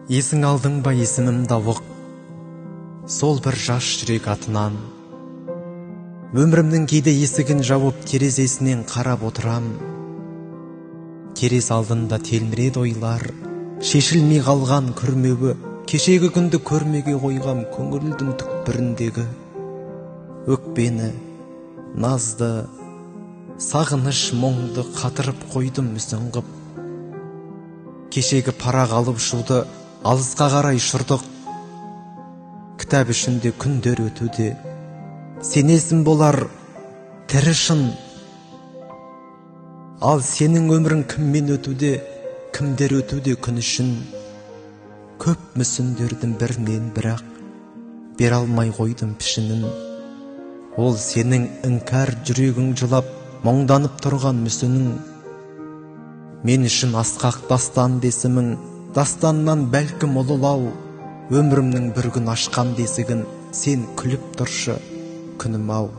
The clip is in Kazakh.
Есің алдың ба есімім дауық, сол бір жас жүрек атынан. Өмірімнің кейде есігін жауып терезесінен қарап отырам. Терез алдында телміреді ойлар, шешілмей қалған күрмеуі, кешегі күнді көрмеге қойғам көңілдің түкпіріндегі. Өкпені, назды, сағыныш мұңды қатырып қойдым мүсін қып. Кешегі пара қалып шуды алысқа қарай шұрдық. Кітап ішінде күндер өтуде, сенесің болар тірі шын. Ал сенің өмірің кіммен өтуде, кімдер өтуде күн үшін. Көп мүсіндердің бірінен бірақ бер алмай қойдым пішінін. Ол сенің іңкәр жүрегің жылап мұңданып тұрған мүсінің. Мен үшін асқақ дастан десімің, дастаннан бәлкім ұлылау. Өмірімнің бір күн ашқан десігін сен күліп тұршы күнім ау.